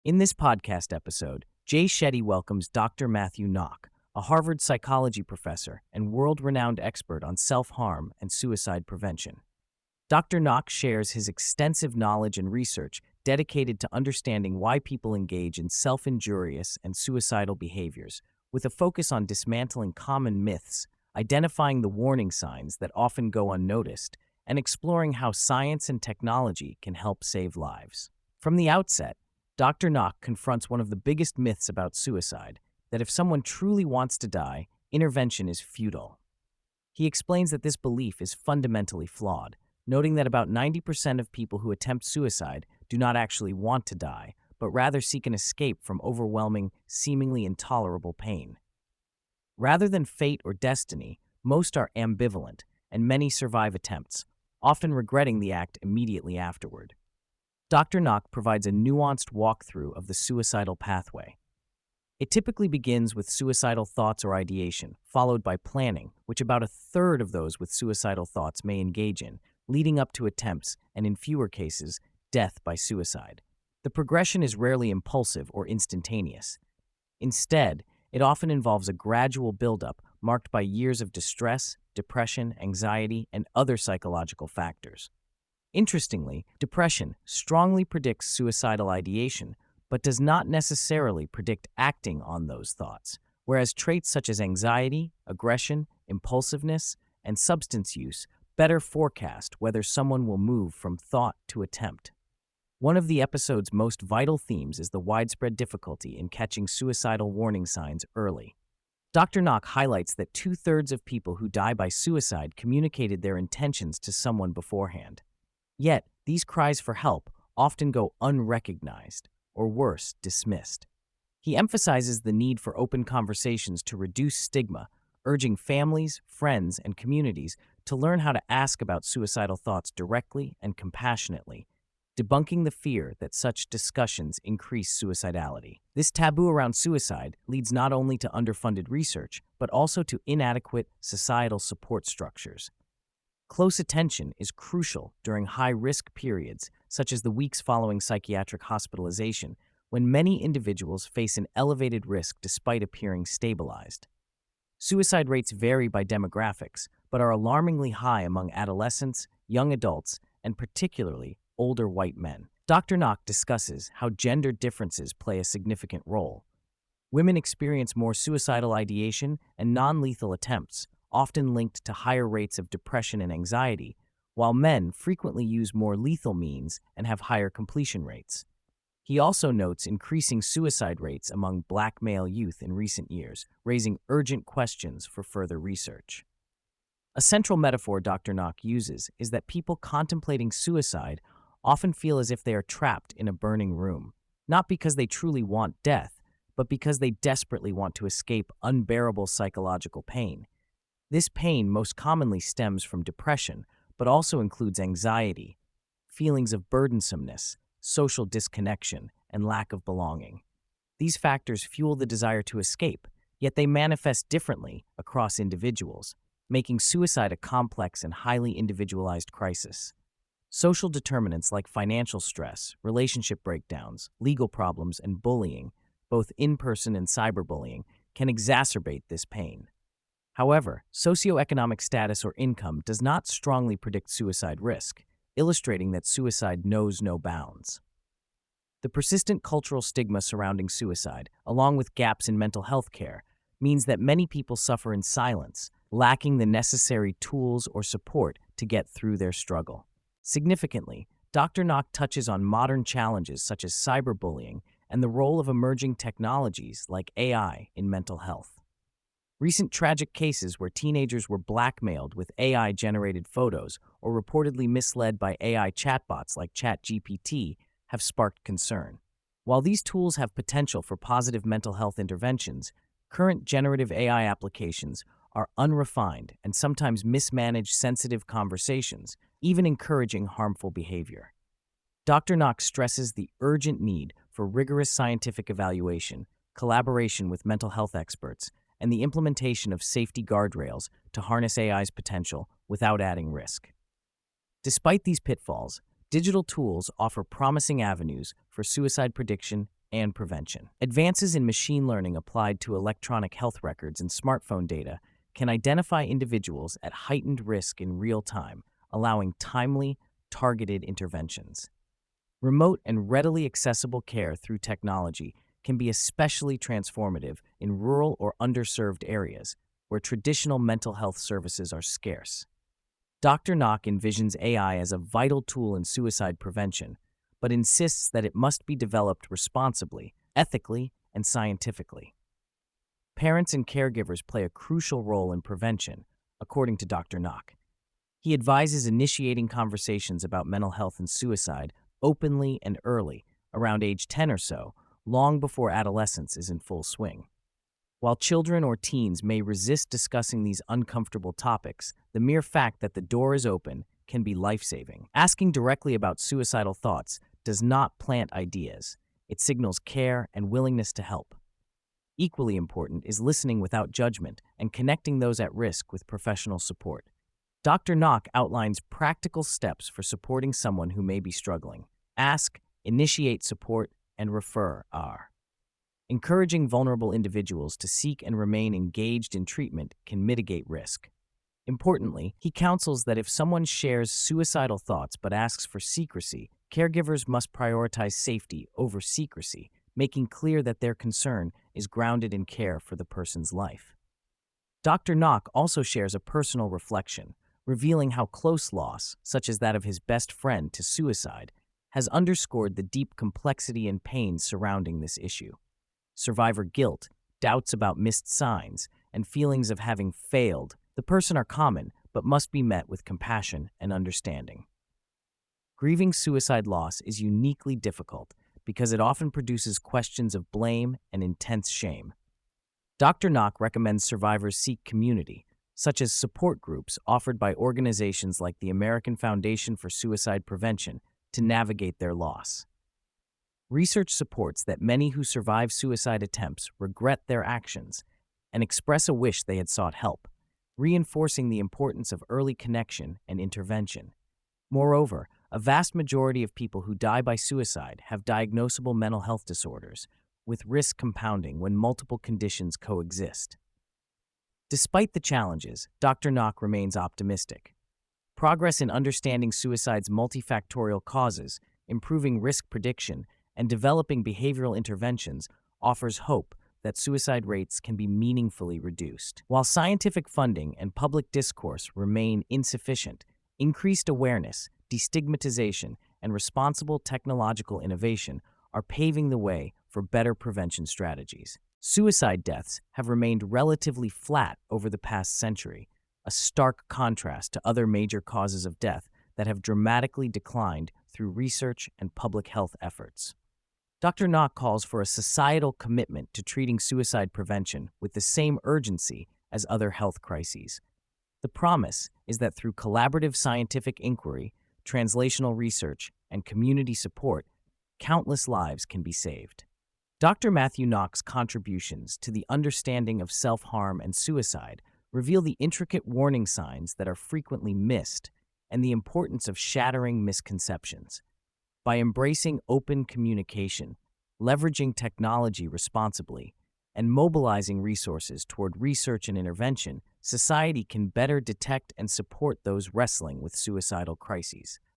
In this podcast episode, Shetty welcomes Dr. Matthew Nock, a Harvard psychology professor and world-renowned expert on self-harm and suicide prevention. Dr. Nock shares his extensive knowledge and research dedicated to understanding why people engage in self-injurious and suicidal behaviors, with a focus on dismantling common myths, identifying the warning signs that often go unnoticed, and exploring how science and technology can help save lives. From the outset, Dr. Nock confronts one of the biggest myths about suicide, that if someone truly wants to die, intervention is futile. He explains that this belief is fundamentally flawed, noting that about 90% of people who attempt suicide do not actually want to die, but rather seek an escape from overwhelming, seemingly intolerable pain. Rather than fate or destiny, most are ambivalent, and many survive attempts, often regretting the act immediately afterward. Dr. Nock provides a nuanced walkthrough of the suicidal pathway. It typically begins with suicidal thoughts or ideation, followed by planning, which about a third of those with suicidal thoughts may engage in, leading up to attempts and, in fewer cases, death by suicide. The progression is rarely impulsive or instantaneous. Instead, it often involves a gradual buildup marked by years of distress, depression, anxiety, and other psychological factors. Interestingly, depression strongly predicts suicidal ideation, but does not necessarily predict acting on those thoughts, whereas traits such as anxiety, aggression, impulsiveness, and substance use better forecast whether someone will move from thought to attempt. One of the episode's most vital themes is the widespread difficulty in catching suicidal warning signs early. Dr. Nock highlights that 2/3 of people who die by suicide communicated their intentions to someone beforehand. Yet, these cries for help often go unrecognized, or worse, dismissed. He emphasizes the need for open conversations to reduce stigma, urging families, friends, and communities to learn how to ask about suicidal thoughts directly and compassionately, debunking the fear that such discussions increase suicidality. This taboo around suicide leads not only to underfunded research, but also to inadequate societal support structures. Close attention is crucial during high-risk periods, such as the weeks following psychiatric hospitalization, when many individuals face an elevated risk despite appearing stabilized. Suicide rates vary by demographics, but are alarmingly high among adolescents, young adults, and particularly older white men. Dr. Nock discusses how gender differences play a significant role. Women experience more suicidal ideation and non-lethal attempts, often linked to higher rates of depression and anxiety, while men frequently use more lethal means and have higher completion rates. He also notes increasing suicide rates among Black male youth in recent years, raising urgent questions for further research. A central metaphor Dr. Nock uses is that people contemplating suicide often feel as if they are trapped in a burning room, not because they truly want death, but because they desperately want to escape unbearable psychological pain. This pain most commonly stems from depression, but also includes anxiety, feelings of burdensomeness, social disconnection, and lack of belonging. These factors fuel the desire to escape, yet they manifest differently across individuals, making suicide a complex and highly individualized crisis. Social determinants like financial stress, relationship breakdowns, legal problems, and bullying, both in-person and cyberbullying, can exacerbate this pain. However, socioeconomic status or income does not strongly predict suicide risk, illustrating that suicide knows no bounds. The persistent cultural stigma surrounding suicide, along with gaps in mental health care, means that many people suffer in silence, lacking the necessary tools or support to get through their struggle. Significantly, Dr. Nock touches on modern challenges such as cyberbullying and the role of emerging technologies like AI in mental health. Recent tragic cases where teenagers were blackmailed with AI-generated photos or reportedly misled by AI chatbots like ChatGPT have sparked concern. While these tools have potential for positive mental health interventions, current generative AI applications are unrefined and sometimes mismanage sensitive conversations, even encouraging harmful behavior. Dr. Nock stresses the urgent need for rigorous scientific evaluation, collaboration with mental health experts, and the implementation of safety guardrails to harness AI's potential without adding risk. Despite these pitfalls, digital tools offer promising avenues for suicide prediction and prevention. Advances in machine learning applied to electronic health records and smartphone data can identify individuals at heightened risk in real time, allowing timely, targeted interventions. Remote and readily accessible care through technology can be especially transformative in rural or underserved areas where traditional mental health services are scarce. Dr. Nock envisions AI as a vital tool in suicide prevention, but insists that it must be developed responsibly, ethically, and scientifically. Parents and caregivers play a crucial role in prevention, according to Dr. Nock. He advises initiating conversations about mental health and suicide openly and early, around age 10 or so, long before adolescence is in full swing. While children or teens may resist discussing these uncomfortable topics, the mere fact that the door is open can be life-saving. Asking directly about suicidal thoughts does not plant ideas. It signals care and willingness to help. Equally important is listening without judgment and connecting those at risk with professional support. Dr. Nock outlines practical steps for supporting someone who may be struggling. Ask, initiate support, and refer are. Encouraging vulnerable individuals to seek and remain engaged in treatment can mitigate risk. Importantly, he counsels that if someone shares suicidal thoughts but asks for secrecy, caregivers must prioritize safety over secrecy, making clear that their concern is grounded in care for the person's life. Dr. Nock also shares a personal reflection, revealing how close loss, such as that of his best friend, to suicide, has underscored the deep complexity and pain surrounding this issue. Survivor guilt, doubts about missed signs, and feelings of having failed the person are common but must be met with compassion and understanding. Grieving suicide loss is uniquely difficult because it often produces questions of blame and intense shame. Dr. Nock recommends survivors seek community, such as support groups offered by organizations like the American Foundation for Suicide Prevention, to navigate their loss. Research supports that many who survive suicide attempts regret their actions and express a wish they had sought help, reinforcing the importance of early connection and intervention. Moreover, a vast majority of people who die by suicide have diagnosable mental health disorders, with risk compounding when multiple conditions coexist. Despite the challenges, Dr. Nock remains optimistic. Progress in understanding suicide's multifactorial causes, improving risk prediction, and developing behavioral interventions offers hope that suicide rates can be meaningfully reduced. While scientific funding and public discourse remain insufficient, increased awareness, destigmatization, and responsible technological innovation are paving the way for better prevention strategies. Suicide deaths have remained relatively flat over the past century, a stark contrast to other major causes of death that have dramatically declined through research and public health efforts. Dr. Nock calls for a societal commitment to treating suicide prevention with the same urgency as other health crises. The promise is that through collaborative scientific inquiry, translational research, and community support, countless lives can be saved. Dr. Matthew Nock's contributions to the understanding of self-harm and suicide reveal the intricate warning signs that are frequently missed and the importance of shattering misconceptions. By embracing open communication, leveraging technology responsibly, and mobilizing resources toward research and intervention, society can better detect and support those wrestling with suicidal crises.